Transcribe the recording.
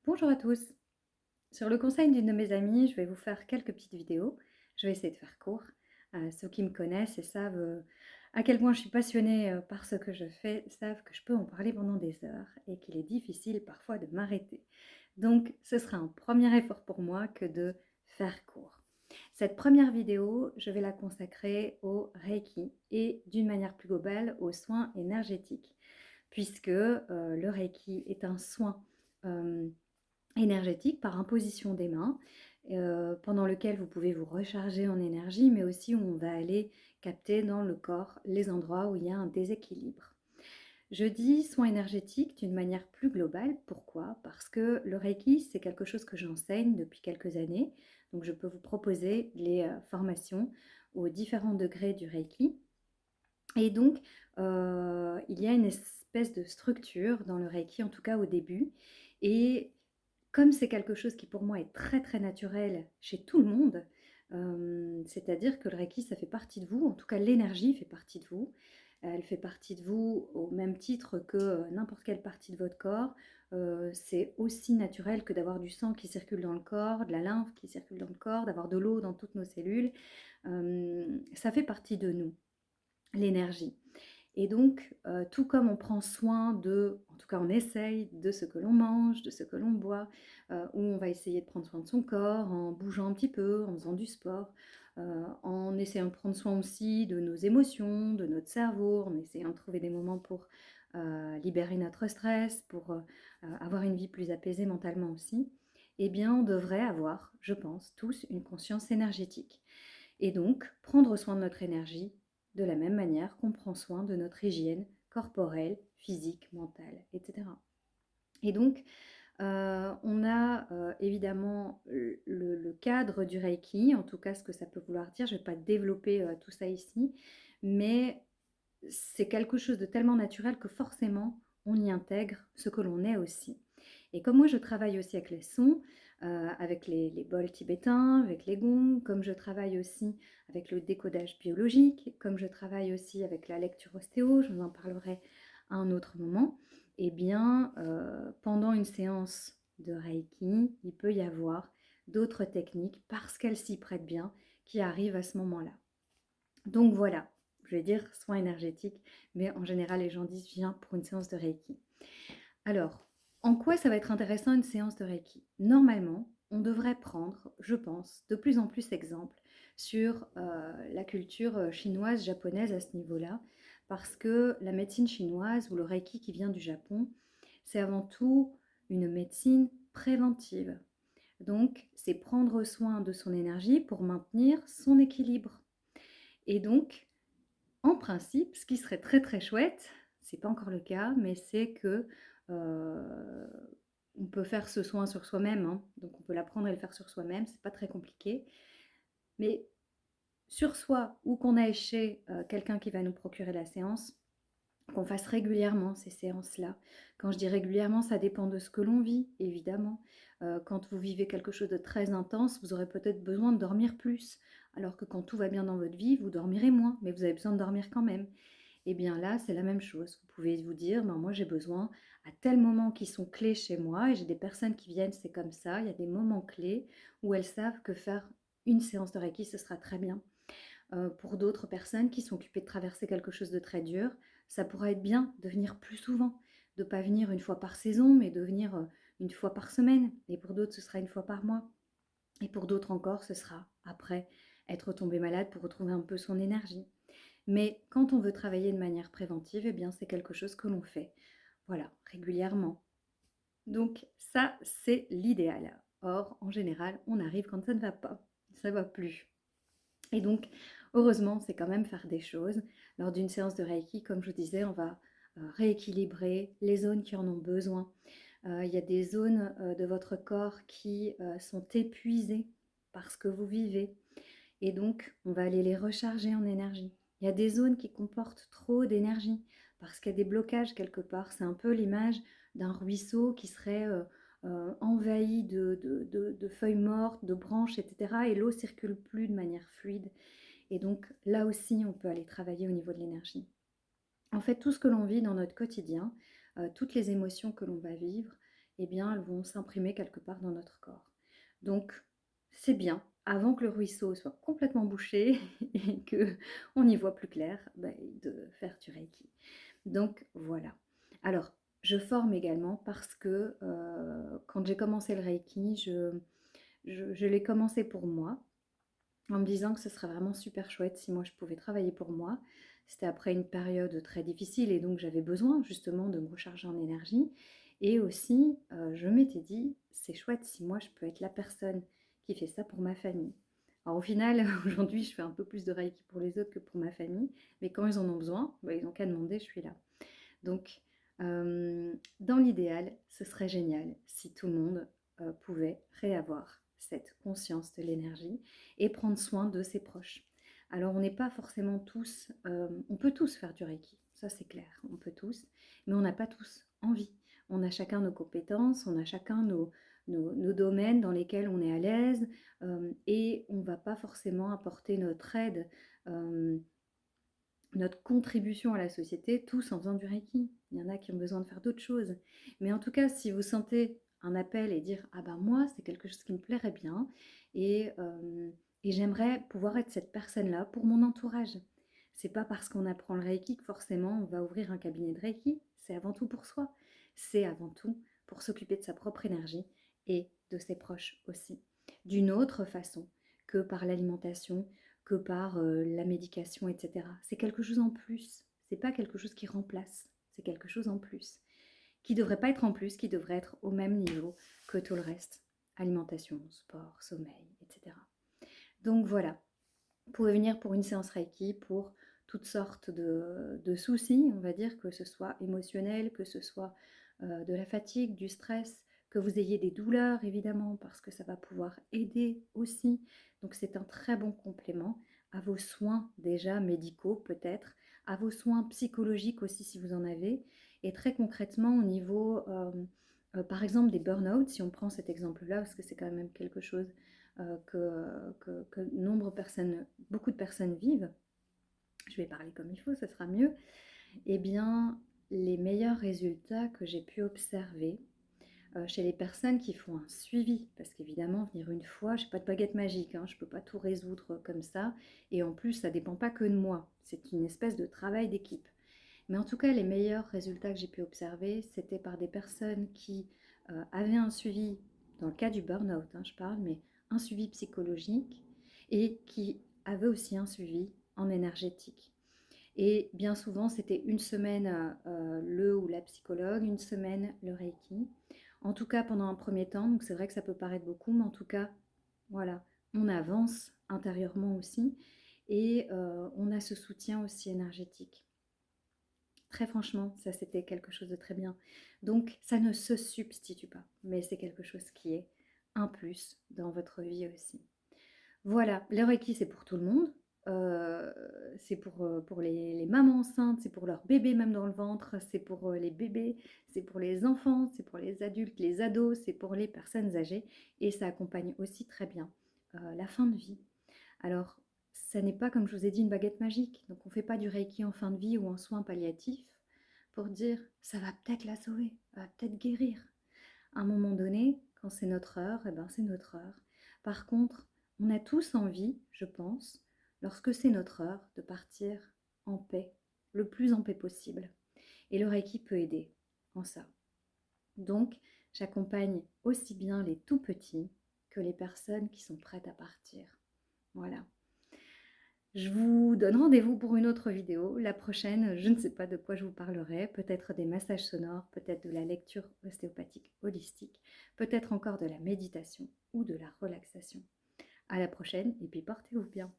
Bonjour à tous. Sur le conseil d'une de mes amies, je vais vous faire quelques petites vidéos. Je vais essayer de faire court. Ceux qui me connaissent et savent à quel point je suis passionnée par ce que je fais, savent que je peux en parler pendant des heures et qu'il est difficile parfois de m'arrêter. Donc, ce sera un premier effort pour moi que de faire court. Cette première vidéo, je vais la consacrer au Reiki et d'une manière plus globale aux soins énergétiques, puisque le Reiki est un soin énergétique par imposition des mains, pendant lequel vous pouvez vous recharger en énergie, mais aussi où on va aller capter dans le corps les endroits où il y a un déséquilibre. Je dis soins énergétiques d'une manière plus globale. Pourquoi? Parce que le Reiki, c'est quelque chose que j'enseigne depuis quelques années. Donc, je peux vous proposer les formations aux différents degrés du Reiki. Et donc, il y a une espèce de structure dans le Reiki, en tout cas au début. Et comme c'est quelque chose qui pour moi est très très naturel chez tout le monde, c'est-à-dire que le Reiki, ça fait partie de vous, en tout cas l'énergie fait partie de vous. Elle fait partie de vous au même titre que n'importe quelle partie de votre corps. C'est aussi naturel que d'avoir du sang qui circule dans le corps, de la lymphe qui circule dans le corps, d'avoir de l'eau dans toutes nos cellules. Ça fait partie de nous, l'énergie. Et donc, tout comme on prend soin de, en tout cas on essaye, de ce que l'on mange, de ce que l'on boit, où on va essayer de prendre soin de son corps en bougeant un petit peu, en faisant du sport, en essayant de prendre soin aussi de nos émotions, de notre cerveau, en essayant de trouver des moments pour libérer notre stress, pour avoir une vie plus apaisée mentalement aussi, eh bien on devrait avoir, je pense, tous une conscience énergétique. Et donc, prendre soin de notre énergie de la même manière qu'on prend soin de notre hygiène corporelle, physique, mentale, etc. Et donc, on a évidemment le cadre du Reiki, en tout cas ce que ça peut vouloir dire. Je ne vais pas développer tout ça ici, mais c'est quelque chose de tellement naturel que forcément, on y intègre ce que l'on est aussi. Et comme moi, je travaille aussi avec les sons, avec les bols tibétains, avec les gongs, comme je travaille aussi avec le décodage biologique, comme je travaille aussi avec la lecture ostéo, je vous en parlerai à un autre moment, eh bien, pendant une séance de Reiki, il peut y avoir d'autres techniques, parce qu'elles s'y prêtent bien, qui arrivent à ce moment-là. Donc voilà, je vais dire soins énergétiques, mais en général, les gens disent viens pour une séance de Reiki. Alors, en quoi ça va être intéressant une séance de Reiki? Normalement, on devrait prendre, je pense, de plus en plus exemple sur la culture chinoise, japonaise à ce niveau-là, parce que la médecine chinoise ou le Reiki qui vient du Japon, c'est avant tout une médecine préventive. Donc, c'est prendre soin de son énergie pour maintenir son équilibre. Et donc, en principe, ce qui serait très très chouette, c'est pas encore le cas, mais c'est que on peut faire ce soin sur soi-même, hein, donc on peut l'apprendre et le faire sur soi-même, c'est pas très compliqué. Mais sur soi ou qu'on aille chez quelqu'un qui va nous procurer la séance, qu'on fasse régulièrement ces séances-là. Quand je dis régulièrement, ça dépend de ce que l'on vit, évidemment. Quand vous vivez quelque chose de très intense, vous aurez peut-être besoin de dormir plus, alors que quand tout va bien dans votre vie, vous dormirez moins, mais vous avez besoin de dormir quand même. Et bien là, c'est la même chose. Vous pouvez vous dire, ben moi j'ai besoin à tel moment qui sont clés chez moi, et j'ai des personnes qui viennent, c'est comme ça, il y a des moments clés où elles savent que faire une séance de Reiki, ce sera très bien. Pour d'autres personnes qui sont occupées de traverser quelque chose de très dur, ça pourrait être bien de venir plus souvent, de ne pas venir une fois par saison, mais de venir une fois par semaine. Et pour d'autres, ce sera une fois par mois. Et pour d'autres encore, ce sera après être tombé malade pour retrouver un peu son énergie. Mais quand on veut travailler de manière préventive, eh bien c'est quelque chose que l'on fait, voilà, régulièrement. Donc ça, c'est l'idéal. Or, en général, on arrive quand ça ne va pas, ça ne va plus. Et donc, heureusement, c'est quand même faire des choses. Lors d'une séance de Reiki, comme je vous disais, on va rééquilibrer les zones qui en ont besoin. Il y a des zones de votre corps qui sont épuisées parce que vous vivez. Et donc, on va aller les recharger en énergie. Il y a des zones qui comportent trop d'énergie parce qu'il y a des blocages quelque part. C'est un peu l'image d'un ruisseau qui serait envahi de feuilles mortes, de branches, etc. Et l'eau circule plus de manière fluide. Et donc, là aussi, on peut aller travailler au niveau de l'énergie. En fait, tout ce que l'on vit dans notre quotidien, toutes les émotions que l'on va vivre, eh bien, elles vont s'imprimer quelque part dans notre corps. Donc, c'est bien, avant que le ruisseau soit complètement bouché et qu'on y voit plus clair, de faire du Reiki. Donc, voilà. Alors, je forme également parce que quand j'ai commencé le Reiki, je l'ai commencé pour moi, en me disant que ce serait vraiment super chouette si moi je pouvais travailler pour moi. C'était après une période très difficile et donc j'avais besoin justement de me recharger en énergie. Et aussi, je m'étais dit, c'est chouette si moi je peux être la personne qui fait ça pour ma famille. Alors au final, aujourd'hui, je fais un peu plus de Reiki pour les autres que pour ma famille, mais quand ils en ont besoin, ils n'ont qu'à demander, je suis là. Donc, dans l'idéal, ce serait génial si tout le monde pouvait réavoir cette conscience de l'énergie et prendre soin de ses proches. Alors, on n'est pas forcément tous, on peut tous faire du Reiki, ça c'est clair, on peut tous, mais on n'a pas tous envie. On a chacun nos compétences, on a chacun nos domaines dans lesquels on est à l'aise et on ne va pas forcément apporter notre aide. Notre contribution à la société, tous en faisant du Reiki. Il y en a qui ont besoin de faire d'autres choses. Mais en tout cas, si vous sentez un appel et dire ah ben moi c'est quelque chose qui me plairait bien et j'aimerais pouvoir être cette personne-là pour mon entourage. C'est pas parce qu'on apprend le Reiki que forcément on va ouvrir un cabinet de Reiki. C'est avant tout pour soi. C'est avant tout pour s'occuper de sa propre énergie et de ses proches aussi. D'une autre façon que par l'alimentation, que par la médication, etc. C'est quelque chose en plus. C'est pas quelque chose qui remplace. C'est quelque chose en plus. Qui ne devrait pas être en plus, qui devrait être au même niveau que tout le reste. Alimentation, sport, sommeil, etc. Donc voilà. Vous pouvez venir pour une séance Reiki pour toutes sortes de soucis, on va dire, que ce soit émotionnel, que ce soit de la fatigue, du stress, que vous ayez des douleurs évidemment, parce que ça va pouvoir aider aussi. Donc c'est un très bon complément à vos soins déjà médicaux peut-être, à vos soins psychologiques aussi si vous en avez. Et très concrètement au niveau, par exemple, des burn-out, si on prend cet exemple-là, parce que c'est quand même quelque chose que beaucoup de personnes vivent, je vais parler comme il faut, ce sera mieux, eh bien, les meilleurs résultats que j'ai pu observer chez les personnes qui font un suivi, parce qu'évidemment, venir une fois, je n'ai pas de baguette magique, hein, je ne peux pas tout résoudre comme ça, et en plus, ça ne dépend pas que de moi, c'est une espèce de travail d'équipe. Mais en tout cas, les meilleurs résultats que j'ai pu observer, c'était par des personnes qui avaient un suivi, dans le cas du burn-out, hein, je parle, mais un suivi psychologique et qui avaient aussi un suivi en énergétique. Et bien souvent, c'était une semaine le ou la psychologue, une semaine le Reiki. En tout cas, pendant un premier temps, donc c'est vrai que ça peut paraître beaucoup, mais en tout cas, voilà, on avance intérieurement aussi et on a ce soutien aussi énergétique. Très franchement, ça c'était quelque chose de très bien. Donc ça ne se substitue pas, mais c'est quelque chose qui est un plus dans votre vie aussi. Voilà, le Reiki c'est pour tout le monde. C'est pour les mamans enceintes, c'est pour leurs bébés même dans le ventre, c'est pour les bébés, c'est pour les enfants, c'est pour les adultes, les ados, c'est pour les personnes âgées et ça accompagne aussi très bien la fin de vie. Alors, ça n'est pas, comme je vous ai dit, une baguette magique. Donc, on ne fait pas du Reiki en fin de vie ou en soins palliatifs pour dire ça va peut-être la sauver, ça va peut-être guérir. À un moment donné, quand c'est notre heure, eh ben, c'est notre heure. Par contre, on a tous envie, je pense, lorsque c'est notre heure, de partir en paix, le plus en paix possible. Et le Reiki peut aider en ça. Donc, j'accompagne aussi bien les tout petits que les personnes qui sont prêtes à partir. Voilà. Je vous donne rendez-vous pour une autre vidéo. La prochaine, je ne sais pas de quoi je vous parlerai. Peut-être des massages sonores, peut-être de la lecture ostéopathique holistique, peut-être encore de la méditation ou de la relaxation. À la prochaine et puis portez-vous bien.